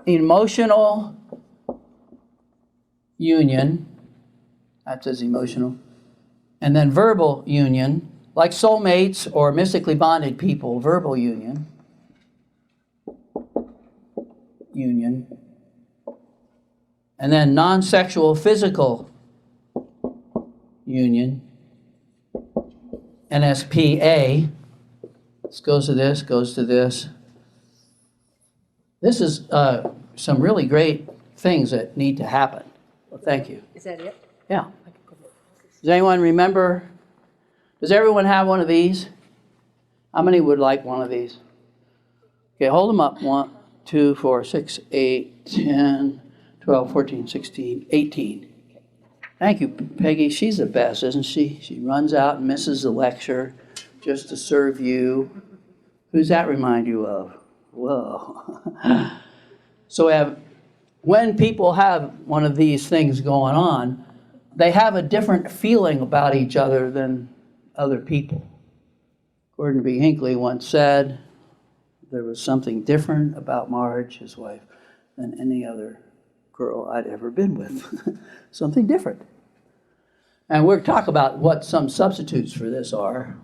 emotional union, that says emotional, and then verbal union, like soulmates or mystically bonded people, verbal union, and then non-sexual physical union, NSPA. This goes to this, goes to this. This is some really great things that need to happen. Well, thank you. Is that it? Yeah. Does anyone remember? Does everyone have one of these? How many would like one of these? Okay, hold them up. 1, 2, 4, 6, 8, 10, 12, 14, 16, 18. Thank you, Peggy. She's the best, isn't she? She runs out and misses the lecture just to serve you. Who's that remind you of? Whoa. So when people have one of these things going on, they have a different feeling about each other than other people. Gordon B. Hinckley once said there was something different about Marge, his wife, than any other girl I'd ever been with. Something different. And we'll talk about what some substitutes for this are,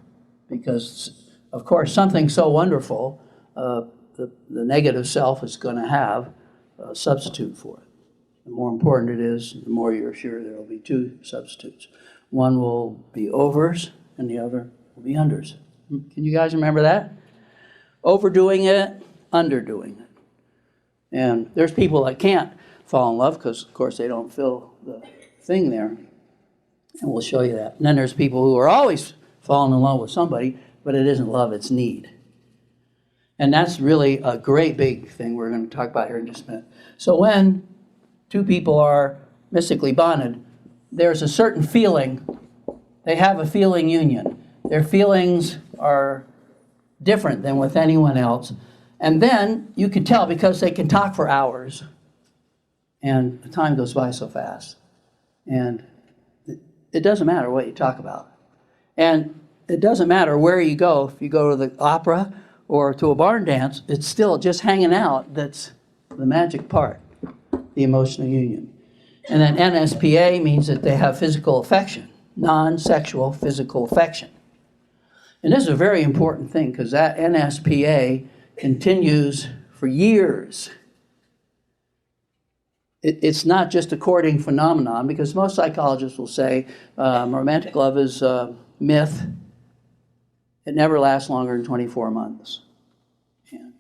because, of course, something so wonderful, the negative self is going to have a substitute for it. The more important it is, the more you're sure there will be two substitutes. One will be overs, and the other will be unders. Can you guys remember that? Overdoing it, underdoing it. And there's people that can't fall in love because, of course, they don't feel the thing there. And we'll show you that. And then there's people who are always falling in love with somebody, but it isn't love, it's need. And that's really a great big thing we're going to talk about here in just a minute. So when two people are mystically bonded, there's a certain feeling. They have a feeling union. Their feelings are different than with anyone else. And then you can tell because they can talk for hours. And the time goes by so fast. And it doesn't matter what you talk about. And it doesn't matter where you go. If you go to the opera or to a barn dance, it's still just hanging out that's the magic part, the emotional union. And then NSPA means that they have physical affection, non-sexual physical affection. And this is a very important thing because that NSPA continues for years. It's not just a courting phenomenon, because most psychologists will say romantic love is a myth. It never lasts longer than 24 months. And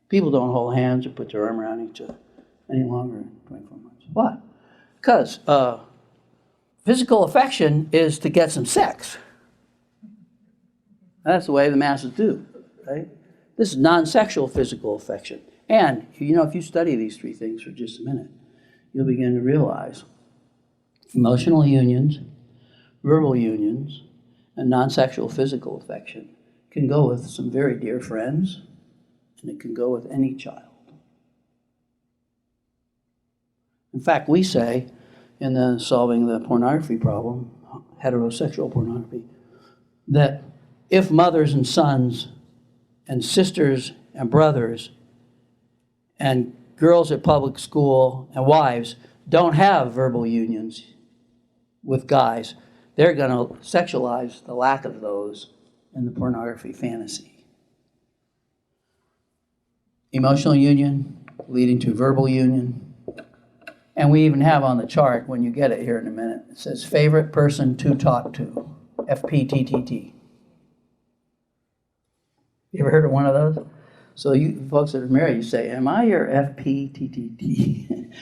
people don't hold hands or put their arm around each other any longer than 24 months. Why? Because physical affection is to get some sex. That's the way the masses do, right? This is non-sexual physical affection. And, you know, if you study these three things for just a minute, you'll begin to realize emotional unions, verbal unions, and non-sexual physical affection can go with some very dear friends, and it can go with any child. In fact, we say in the solving the pornography problem, heterosexual pornography, that if mothers and sons and sisters and brothers and girls at public school and wives don't have verbal unions with guys, they're going to sexualize the lack of those in the pornography fantasy. Emotional union leading to verbal union. And we even have on the chart, when you get it here in a minute, it says favorite person to talk to, FPTTT. You ever heard of one of those? So you folks that are married, you say, am I your FPTTT?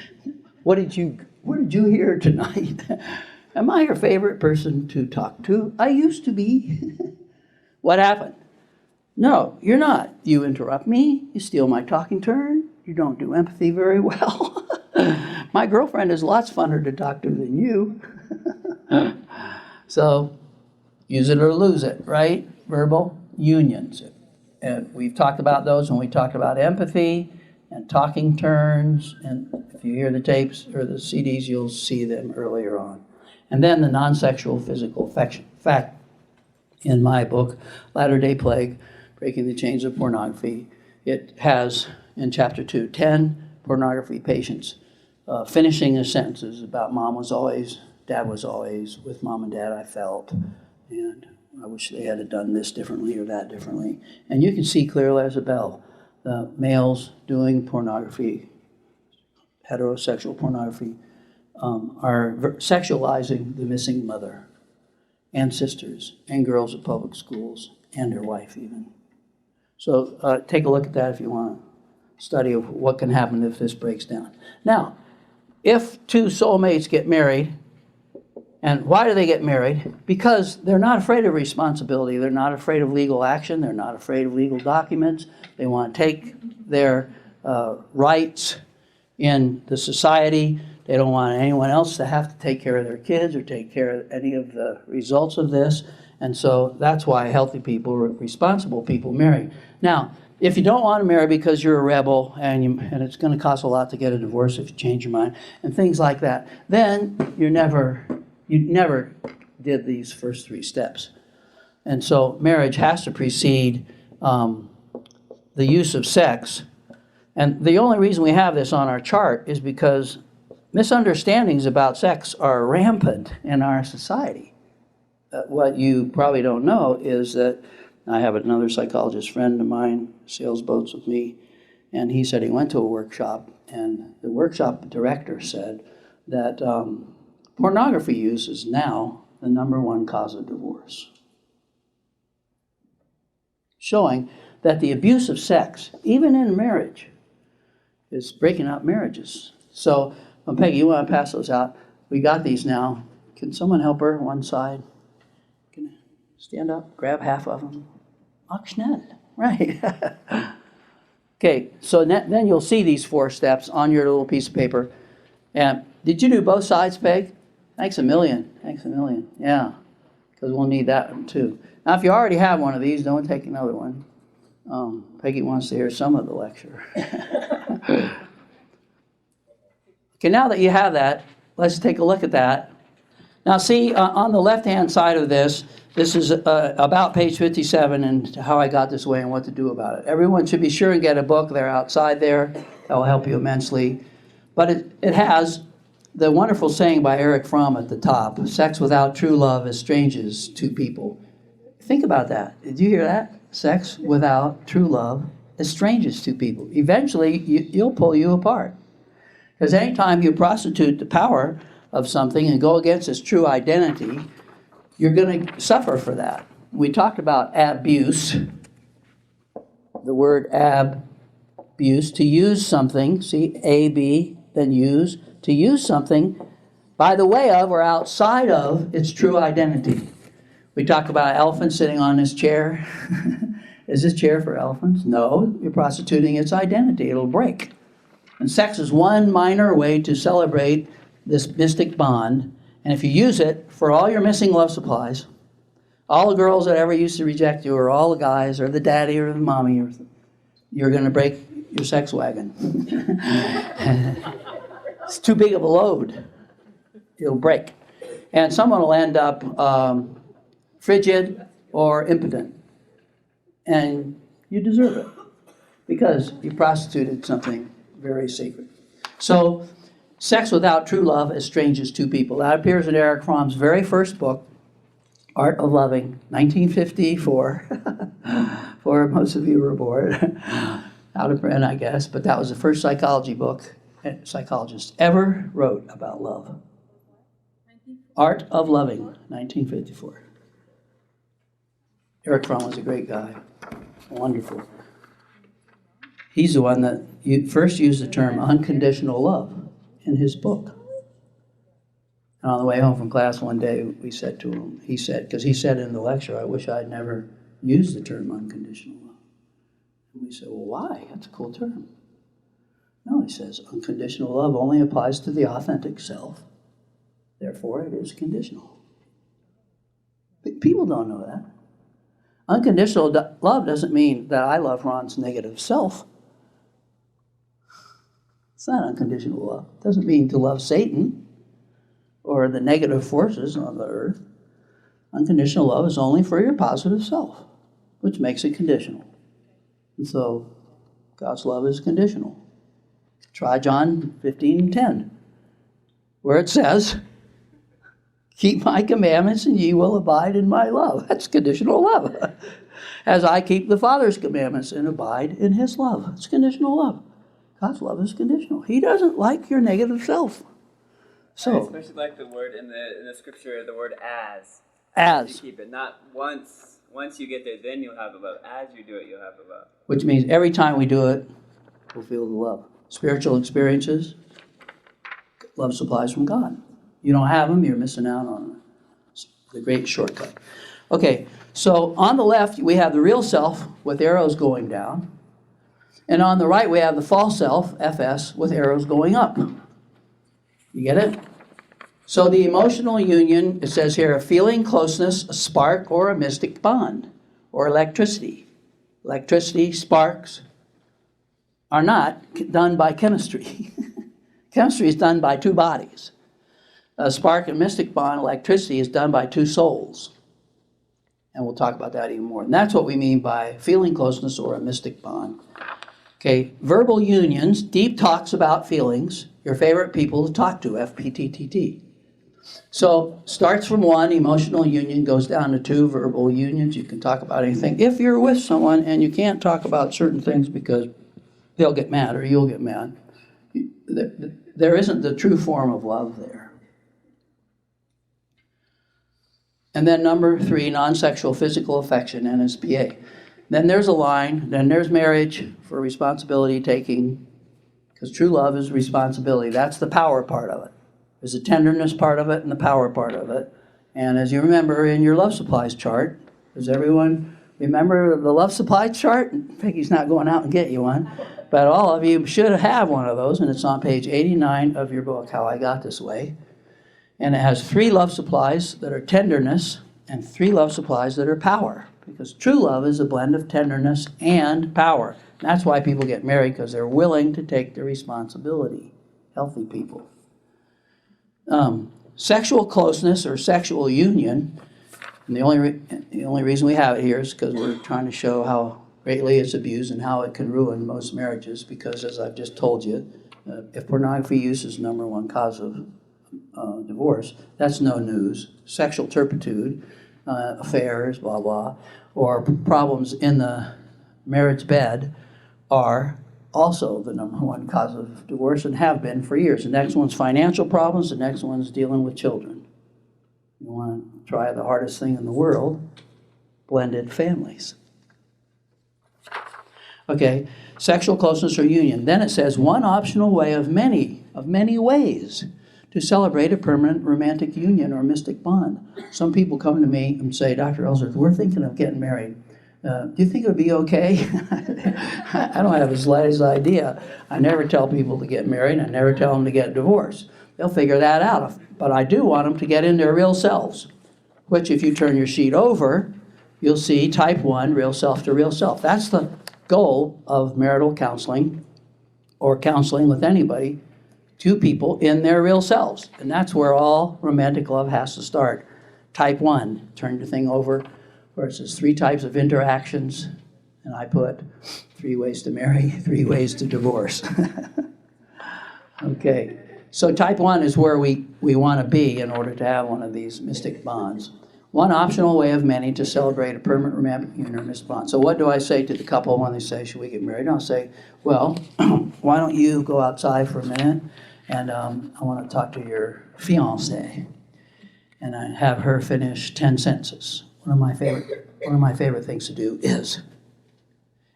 What did you hear tonight? Am I your favorite person to talk to? I used to be. What happened? No, you're not. You interrupt me. You steal my talking turn. You don't do empathy very well. My girlfriend is lots funner to talk to than you. So use it or lose it, right? Verbal unions. And we've talked about those when we talked about empathy and talking turns. And if you hear the tapes or the CDs, you'll see them earlier on. And then the non-sexual physical affection. In fact, in my book, Latter-day Plague, Breaking the Chains of Pornography, it has in chapter 2, 10 pornography patients finishing their sentences about mom was always, dad was always, with mom and dad I felt, and I wish they had done this differently or that differently. And you can see clearly as a bell, the males doing pornography, heterosexual pornography, are sexualizing the missing mother and sisters and girls at public schools and their wife even. So take a look at that if you want to study of what can happen if this breaks down. Now, if two soulmates get married, and why do they get married? Because they're not afraid of responsibility. They're not afraid of legal action. They're not afraid of legal documents. They want to take their rights in the society. They don't want anyone else to have to take care of their kids or take care of any of the results of this. And so that's why healthy people, responsible people marry. Now, if you don't want to marry because you're a rebel and it's going to cost a lot to get a divorce if you change your mind and things like that, then you never did these first three steps. And so marriage has to precede the use of sex. And the only reason we have this on our chart is because misunderstandings about sex are rampant in our society. What you probably don't know is that I have another psychologist friend of mine, sails boats with me, and he said he went to a workshop, and the workshop director said that pornography use is now the #1 cause of divorce, showing that the abuse of sex, even in marriage, is breaking up marriages. So, Peggy, you want to pass those out? We got these now. Can someone help her one side? Can you stand up, grab half of them? Ach, schnell. Right. Okay, so then you'll see these 4 steps on your little piece of paper. And did you do both sides, Peg? Thanks a million. Thanks a million. Yeah, because we'll need that one too. Now, if you already have one of these, don't take another one. Peggy wants to hear some of the lecture. Okay, now that you have that, let's take a look at that. Now, see, on the left-hand side of this is about page 57 and how I got this way and what to do about it. Everyone should be sure and get a book. They're outside there. That will help you immensely. But it has the wonderful saying by Erich Fromm at the top, sex without true love estranges two people. Think about that. Did you hear that? Sex without true love estranges two people. Eventually, you'll pull you apart. Because anytime you prostitute the power of something and go against its true identity, you're going to suffer for that. We talked about abuse, the word abuse, to use something, see, A-B, then use, to use something by the way of or outside of its true identity. We talk about an elephant sitting on this chair. Is this chair for elephants? No, you're prostituting its identity. It'll break. And sex is one minor way to celebrate this mystic bond. And if you use it for all your missing love supplies, all the girls that ever used to reject you, or all the guys, or the daddy, or the mommy, you're going to break your sex wagon. It's too big of a load. It'll break. And someone will end up frigid or impotent. And you deserve it because you prostituted something very sacred. So, sex without true love estranges two people. That appears in Erich Fromm's very first book, Art of Loving, 1954. For most of you were born. Out of print, I guess, but that was the first psychology book a psychologist ever wrote about love. Art of Loving, 1954. Erich Fromm was a great guy. Wonderful. He's the one that first used the term unconditional love in his book. And on the way home from class one day, we said to him, he said in the lecture, I wish I'd never used the term unconditional love. And we said, well, why? That's a cool term. No, he says, unconditional love only applies to the authentic self. Therefore, it is conditional. People don't know that. Unconditional love doesn't mean that I love Ron's negative self. It's not unconditional love. It doesn't mean to love Satan or the negative forces on the earth. Unconditional love is only for your positive self, which makes it conditional. And so God's love is conditional. Try John 15:10, where it says, keep my commandments and ye will abide in my love. That's conditional love. As I keep the Father's commandments and abide in his love. It's conditional love. God's love is conditional. He doesn't like your negative self. So, I especially like the word in the scripture, the word as. As. You keep it, not once. Once you get there, then you'll have the love. As you do it, you'll have the love. Which means every time we do it, we'll feel the love. Spiritual experiences, love supplies from God. You don't have them, you're missing out on the great shortcut. Okay, so on the left, we have the real self with arrows going down. And on the right, we have the false self, FS, with arrows going up. You get it? So the emotional union, it says here, a feeling, closeness, a spark, or a mystic bond, or electricity. Electricity, sparks, are not done by chemistry. Chemistry is done by two bodies. A spark and mystic bond, electricity, is done by two souls. And we'll talk about that even more. And that's what we mean by feeling closeness or a mystic bond. Okay, verbal unions, deep talks about feelings, your favorite people to talk to, FPTTT. So starts from one, emotional union, goes down to two, verbal unions. You can talk about anything. If you're with someone and you can't talk about certain things because they'll get mad or you'll get mad, there isn't the true form of love there. And then number 3, non-sexual physical affection, NSPA. Then there's a line, then there's marriage for responsibility taking, because true love is responsibility. That's the power part of it. There's a tenderness part of it and the power part of it. And as you remember in your love supplies chart, does everyone remember the love supplies chart? Peggy's not going out and get you one, but all of you should have one of those, and it's on page 89 of your book, How I Got This Way. And it has 3 love supplies that are tenderness and 3 love supplies that are power. Because true love is a blend of tenderness and power. And that's why people get married, because they're willing to take the responsibility. Healthy people. Sexual closeness or sexual union, and the only reason we have it here is because we're trying to show how greatly it's abused and how it can ruin most marriages, because as I've just told you, if pornography use is number 1 cause of divorce, that's no news. Sexual turpitude, affairs, blah, blah, or problems in the marriage bed are also the number 1 cause of divorce and have been for years. The next one's financial problems. The next one's dealing with children. You want to try the hardest thing in the world, blended families. Okay, sexual closeness or union. Then it says one optional way of many ways to celebrate a permanent romantic union or mystic bond. Some people come to me and say, Dr. Ellsworth, we're thinking of getting married. Do you think it would be okay? I don't have the slightest idea. I never tell people to get married. I never tell them to get divorced. They'll figure that out. But I do want them to get in their real selves, which if you turn your sheet over, you'll see type 1, real self to real self. That's the goal of marital counseling or counseling with anybody, 2 people in their real selves. And that's where all romantic love has to start. Type 1, turn the thing over, where it says 3 types of interactions, and I put 3 ways to marry, 3 ways to divorce. Okay, so type 1 is where we want to be in order to have one of these mystic bonds. One optional way of many to celebrate a permanent romantic union or mystic bond. So what do I say to the couple when they say, should we get married? I'll say, well, why don't you go outside for a minute, and I want to talk to your fiancé. And I have her finish 10 sentences. One of my favorite things to do is,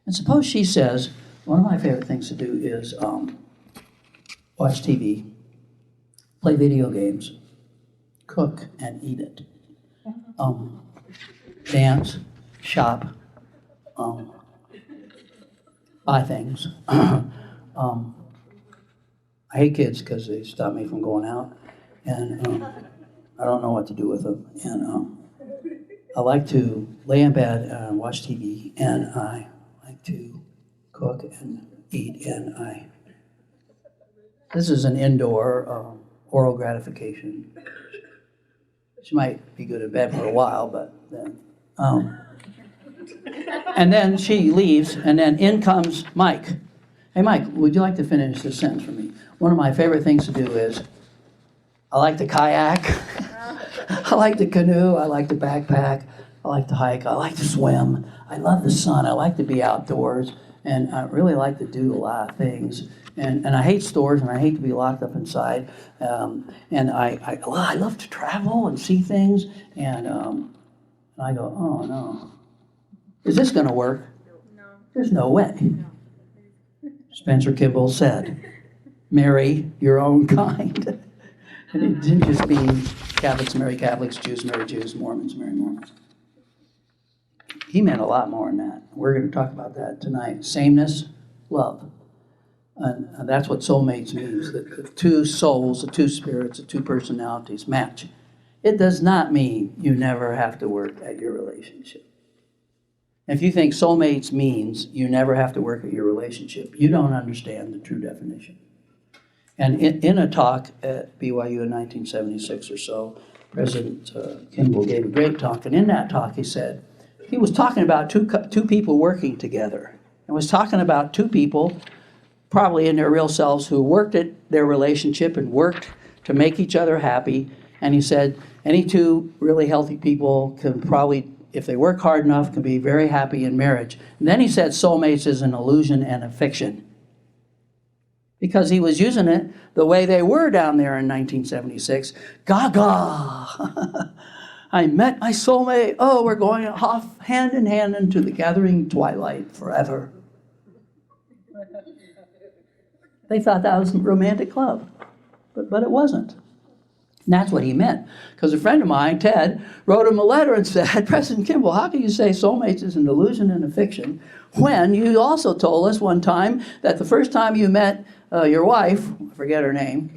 and suppose she says, one of my favorite things to do is watch TV, play video games, cook and eat it, dance, shop, buy things. I hate kids because they stop me from going out, and I don't know what to do with them. And I like to lay in bed and watch TV, and I like to cook and eat, and this is an indoor oral gratification. She might be good in bed for a while, but then, and then she leaves, and then in comes Mike. Hey, Mike, would you like to finish this sentence for me? One of my favorite things to do is, I like to kayak, I like to canoe, I like to backpack, I like to hike, I like to swim, I love the sun, I like to be outdoors, and I really like to do a lot of things. And I hate stores, and I hate to be locked up inside. And I love to travel and see things, and I go, oh no, is this going to work? No. There's no way. No. Spencer Kimball said, marry your own kind. And it didn't just mean Catholics marry Catholics, Jews marry Jews, Mormons marry Mormons. He meant a lot more than that. We're going to talk about that tonight. Sameness Love. And that's what soulmates means, that the two souls, the two spirits, the two personalities match. It does not mean you never have to work at your relationship. If you think soulmates means you never have to work at your relationship, you don't understand the true definition. And in a talk at BYU in 1976 or so, President Kimball gave a great talk, and in that talk he said, he was talking about two people working together, and was talking about two people probably in their real selves who worked at their relationship and worked to make each other happy. And he said, any two really healthy people can probably, if they work hard enough, can be very happy in marriage. And then he said soulmates is an illusion and a fiction. Because he was using it the way they were down there in 1976. Gaga! I met my soulmate. Oh, we're going off hand in hand into the gathering twilight forever. They thought that was romantic love, but it wasn't. And that's what he meant. Because a friend of mine, Ted, wrote him a letter and said, President Kimball, how can you say soulmates is an illusion and a fiction when you also told us one time that the first time you met your wife, I forget her name,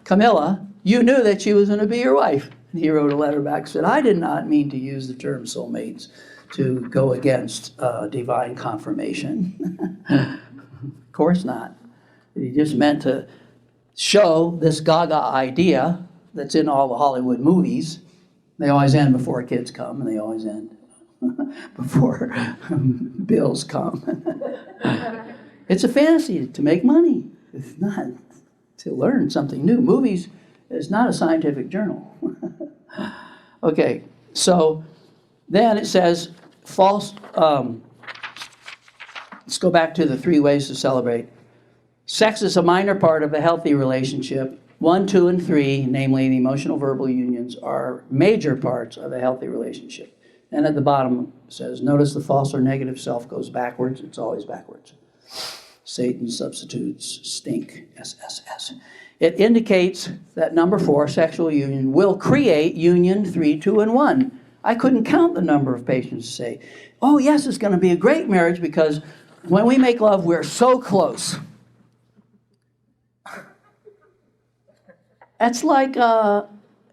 Camilla, you knew that she was going to be your wife. And he wrote a letter back and said, I did not mean to use the term soulmates to go against divine confirmation. Of course not. He just meant to show this Gaga idea that's in all the Hollywood movies. They always end before kids come, and they always end before bills come. It's a fantasy to make money. It's not to learn something new. Movies is not a scientific journal. Okay, so then it says false. Let's go back to the 3 ways to celebrate. Sex is a minor part of a healthy relationship. 1, 2, and 3, namely the emotional verbal unions, are major parts of a healthy relationship. And at the bottom it says, notice the false or negative self goes backwards. It's always backwards. Satan substitutes stink, SSS. It indicates that number 4, sexual union, will create union 3, 2, and 1. I couldn't count the number of patients who say, oh yes, it's going to be a great marriage because when we make love, we're so close. That's like,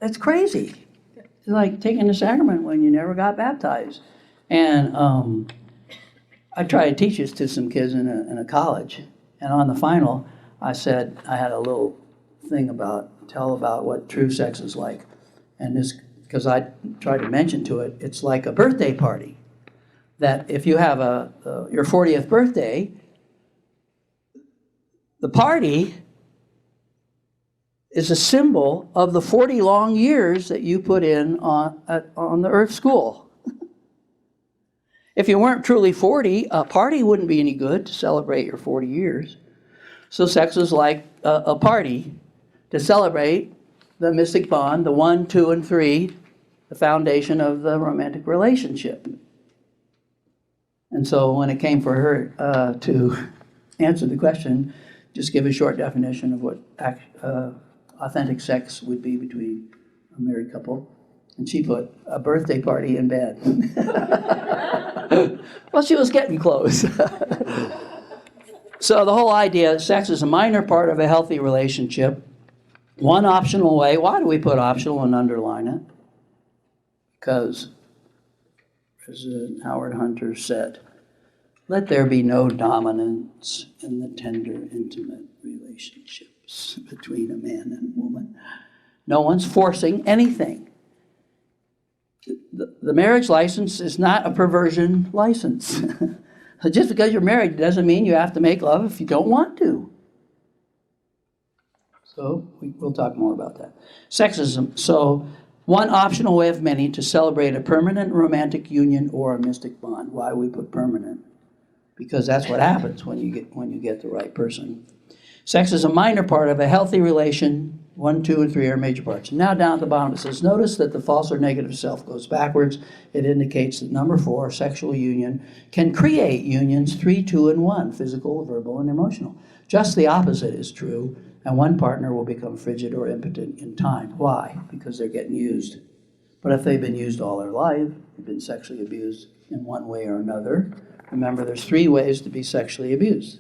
it's crazy. It's like taking the sacrament when you never got baptized. And I tried to teach this to some kids in a college. And on the final, I said, I had a little thing tell about what true sex is like. And this, because I tried to mention to it, it's like a birthday party. That if you have your 40th birthday, the party is a symbol of the 40 long years that you put in on the Earth School. If you weren't truly 40, a party wouldn't be any good to celebrate your 40 years. So sex is like a party to celebrate the mystic bond, the 1, 2, and 3, the foundation of the romantic relationship. And so when it came for her to answer the question, just give a short definition of what authentic sex would be between a married couple. And she put a birthday party in bed. Well, she was getting close. So the whole idea that sex is a minor part of a healthy relationship. One optional way. Why do we put optional and underline it? Because President Howard Hunter said, let there be no dominance in the tender, intimate relationships between a man and a woman. No one's forcing anything. The marriage license is not a perversion license. Just because you're married doesn't mean you have to make love if you don't want to. So we'll talk more about that. Sexism. So one optional way of many to celebrate a permanent romantic union or a mystic bond. Why we put permanent? Because that's what happens when you get the right person. Sex is a minor part of a healthy relation. 1, 2, and 3 are major parts. Now down at the bottom it says, notice that the false or negative self goes backwards. It indicates that number 4, sexual union, can create unions 3, 2, and 1, physical, verbal, and emotional. Just the opposite is true, and one partner will become frigid or impotent in time. Why? Because they're getting used. But if they've been used all their life, they've been sexually abused in one way or another. Remember, there's 3 ways to be sexually abused.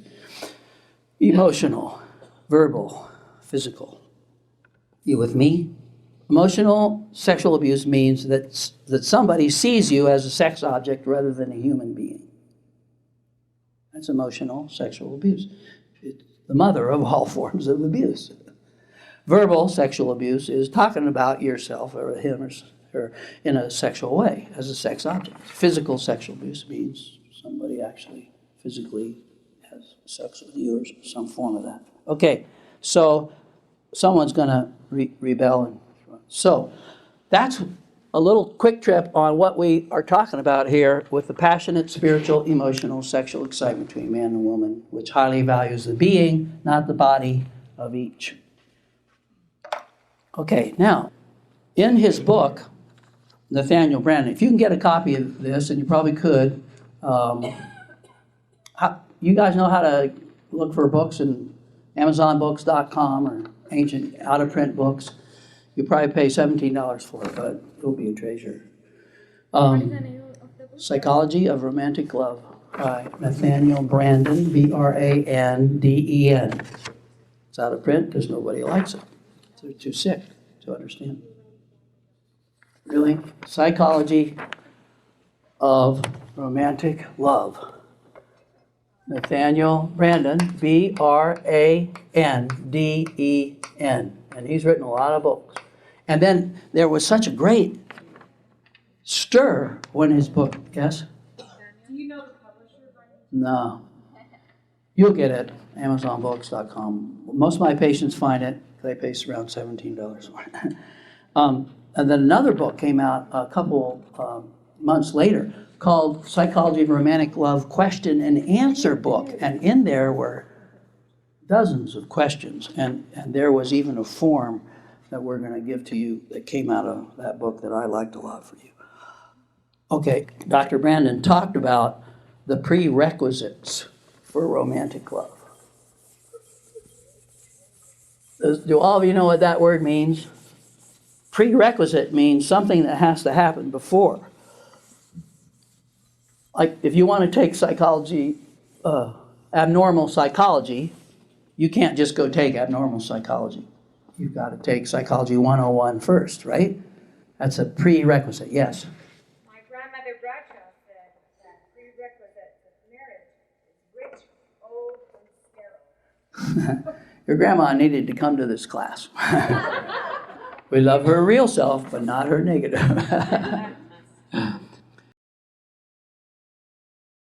Emotional, verbal, physical. You with me? Emotional sexual abuse means that somebody sees you as a sex object rather than a human being. That's emotional sexual abuse. It's the mother of all forms of abuse. Verbal sexual abuse is talking about yourself or him or in a sexual way as a sex object. Physical sexual abuse means somebody actually physically has sex with you or some form of that. Okay, so someone's going to rebel. So that's a little quick trip on what we are talking about here with the passionate, spiritual, emotional, sexual excitement between man and woman, which highly values the being, not the body, of each. Okay, now, in his book, Nathaniel Branden, if you can get a copy of this, and you probably could, you guys know how to look for books in AmazonBooks.com or ancient out-of-print books. You probably pay $17 for it, but it'll be a treasure. What is the name of the book? Psychology of Romantic Love by Nathaniel Branden, Branden. It's out of print because nobody likes it. They're too sick to understand. Really? Psychology of Romantic Love. Nathaniel Branden, Branden. And he's written a lot of books. And then there was such a great stir when his book, yes? Do you know the publisher by name? No. You'll get it, AmazonBooks.com. Most of my patients find it. They pay around $17 for it. And then another book came out a couple months later called Psychology of Romantic Love Question and Answer Book. And in there were dozens of questions. And there was even a form that we're going to give to you that came out of that book that I liked a lot for you. Okay, Dr. Branden talked about the prerequisites for romantic love. Do all of you know what that word means? Prerequisite means something that has to happen before. Like if you want to take psychology, abnormal psychology, you can't just go take abnormal psychology. You've got to take Psychology 101 first, right? That's a prerequisite, yes? My grandmother Bradshaw said that prerequisite of marriage is rich, old, and sterile. Your grandma needed to come to this class. We love her real self, but not her negative.